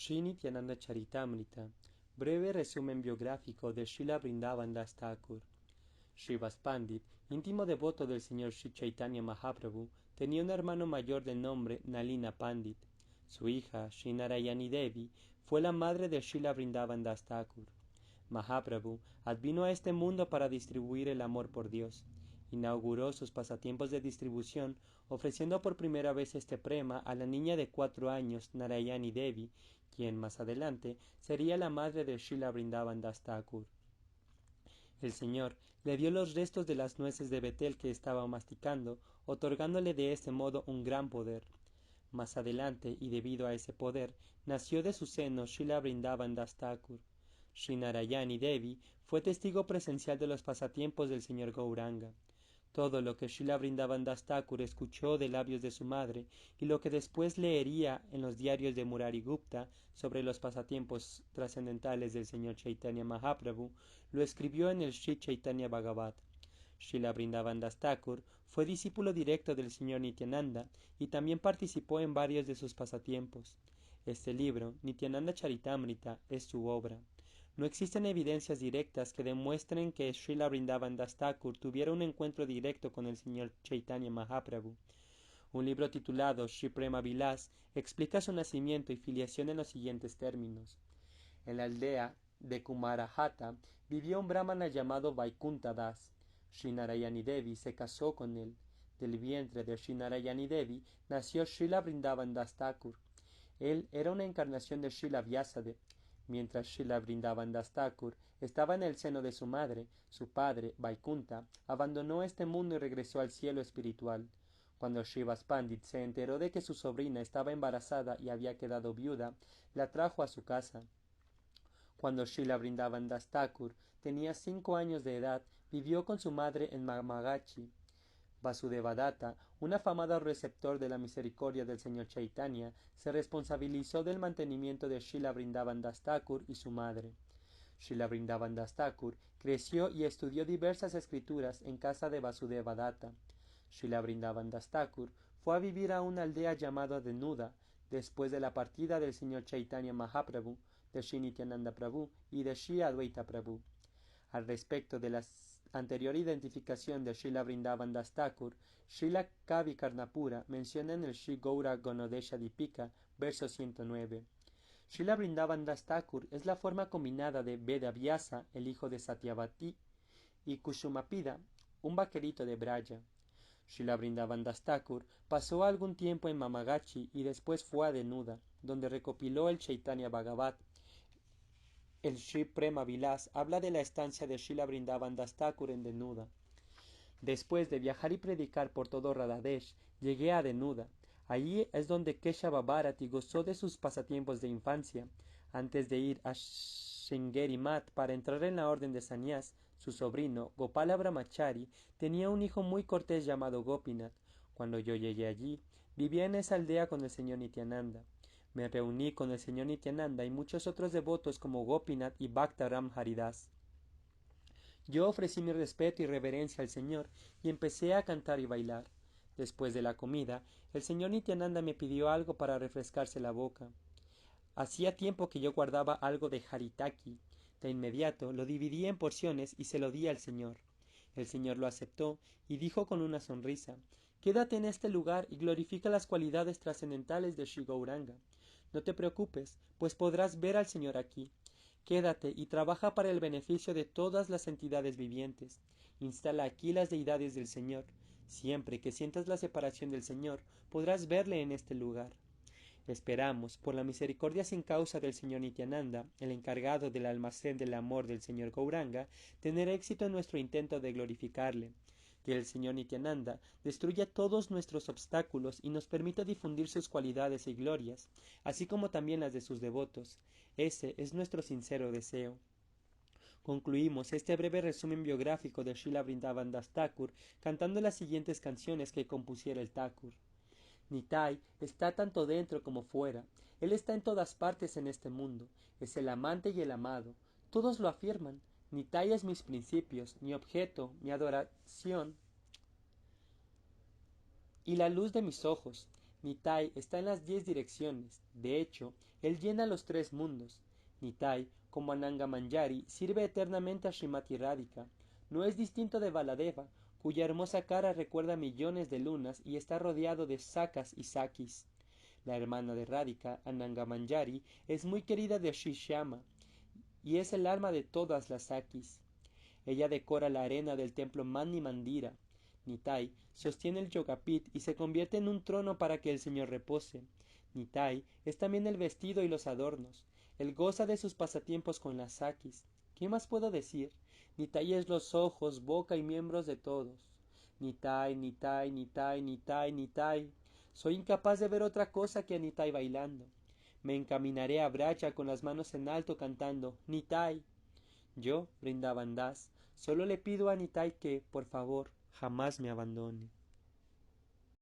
Sri Nityananda Charitamrita, breve resumen biográfico de Srila Vrindavan Das Thakur. Srivas Pandit, íntimo devoto del señor Sri Chaitanya Mahaprabhu, tenía un hermano mayor de nombre Nalina Pandit. Su hija, Sri Narayani Devi, fue la madre de Srila Vrindavan Das Thakur. Mahaprabhu advino a este mundo para distribuir el amor por Dios. Inauguró sus pasatiempos de distribución ofreciendo por primera vez este prema a la niña de 4 años Narayani Devi, quien más adelante sería la madre de Srila Vrindavan Das Thakur. El Señor le dio los restos de las nueces de Betel que estaba masticando, otorgándole de ese modo un gran poder. Más adelante, y debido a ese poder, nació de su seno Srila Vrindavan Das Thakur. Sri Narayani Devi fue testigo presencial de los pasatiempos del señor Gauranga. Todo lo que Srila Vrindavan Das Thakur escuchó de labios de su madre y lo que después leería en los diarios de Murari Gupta sobre los pasatiempos trascendentales del señor Chaitanya Mahaprabhu, lo escribió en el Sri Chaitanya Bhagavat. Srila Vrindavan Das Thakur fue discípulo directo del señor Nityananda y también participó en varios de sus pasatiempos. Este libro, Nityananda Charitamrita, es su obra. No existen evidencias directas que demuestren que Srila Vrindavan Das Thakur tuviera un encuentro directo con el señor Chaitanya Mahaprabhu. Un libro titulado Sri Prema Vilas explica su nacimiento y filiación en los siguientes términos. En la aldea de Kumarahata vivió un brahmana llamado Vaikunta Das. Sri Narayani Devi se casó con él. Del vientre de Sri Narayani Devi nació Srila Vrindavan Das Thakur. Él era una encarnación de Srila Vyasadeva. Mientras Srila Vrindavan Das Thakur estaba en el seno de su madre, su padre, Vaikunta, abandonó este mundo y regresó al cielo espiritual. Cuando Srivas Pandit se enteró de que su sobrina estaba embarazada y había quedado viuda, la trajo a su casa. Cuando Srila Vrindavan Das Thakur tenía 5 años de edad, vivió con su madre en Mamagachi. Vasudevadatta, un afamado receptor de la misericordia del señor Chaitanya, se responsabilizó del mantenimiento de Srila Vrindavan Das Thakur y su madre. Srila Vrindavan Das Thakur creció y estudió diversas escrituras en casa de Vasudevadatta. Srila Vrindavan Das Thakur fue a vivir a una aldea llamada Denuda, después de la partida del señor Chaitanya Mahaprabhu, de Sri Nityananda Prabhu y de Sri Advaita Prabhu. Al respecto de la anterior identificación de Srila Vrindavan Das Thakur, Srila Kavi Karnapura menciona en el Sri Gaura Gonodesha Dipika, verso 109. Srila Vrindavan Das Thakur es la forma combinada de Veda Vyasa, el hijo de Satyavati, y Kushumapida, un vaquerito de Braya. Srila Vrindavan Das Thakur pasó algún tiempo en Mamagachi y después fue a Denuda, donde recopiló el Chaitanya Bhagavat. El Sri Prema Vilas habla de la estancia de Srila Vrindavan Das Thakur en Denuda. Después de viajar y predicar por todo Radhadesh, llegué a Denuda. Allí es donde Keshava Bharati gozó de sus pasatiempos de infancia. Antes de ir a Sringeri Math para entrar en la orden de Sannyas, su sobrino, Gopala Brahmachari, tenía un hijo muy cortés llamado Gopinath. Cuando yo llegué allí, vivía en esa aldea con el señor Nityananda. Me reuní con el señor Nityananda y muchos otros devotos como Gopinath y Bhaktaram Haridas. Yo ofrecí mi respeto y reverencia al Señor y empecé a cantar y bailar. Después de la comida, el señor Nityananda me pidió algo para refrescarse la boca. Hacía tiempo que yo guardaba algo de haritaki. De inmediato lo dividí en porciones y se lo di al Señor. El Señor lo aceptó y dijo con una sonrisa: «Quédate en este lugar y glorifica las cualidades trascendentales de Sri Gauranga. No te preocupes, pues podrás ver al Señor aquí. Quédate y trabaja para el beneficio de todas las entidades vivientes. Instala aquí las deidades del Señor. Siempre que sientas la separación del Señor, podrás verle en este lugar». Esperamos, por la misericordia sin causa del señor Nityananda, el encargado del almacén del amor del señor Gauranga, tener éxito en nuestro intento de glorificarle. Que el señor Nityananda destruya todos nuestros obstáculos y nos permita difundir sus cualidades y glorias, así como también las de sus devotos. Ese es nuestro sincero deseo. Concluimos este breve resumen biográfico de Srila Vrindavan Das Thakur cantando las siguientes canciones que compusiera el Thakur. Nitai está tanto dentro como fuera. Él está en todas partes en este mundo. Es el amante y el amado. Todos lo afirman. Nitai es mis principios, mi objeto, mi adoración y la luz de mis ojos. Nitai está en las 10 direcciones. De hecho, él llena los 3 mundos. Nitai, como Ananga Manjari, sirve eternamente a Srimati Radhika. No es distinto de Baladeva, cuya hermosa cara recuerda millones de lunas y está rodeado de sakas y sakis. La hermana de Radhika, Ananga Manjari, es muy querida de Sri Shyama y es el alma de todas las sakis. Ella decora la arena del templo Mani Mandira. Nitai sostiene el Yogapit y se convierte en un trono para que el Señor repose. Nitai es también el vestido y los adornos. Él goza de sus pasatiempos con las sakis. ¿Qué más puedo decir? Nitai es los ojos, boca y miembros de todos. Nitai, Nitai, Nitai, Nitai, Nitai. Soy incapaz de ver otra cosa que a Nitai bailando. Me encaminaré a Bracha con las manos en alto cantando Nitai. Yo, Brindavan Das, solo le pido a Nitai que, por favor, jamás me abandone.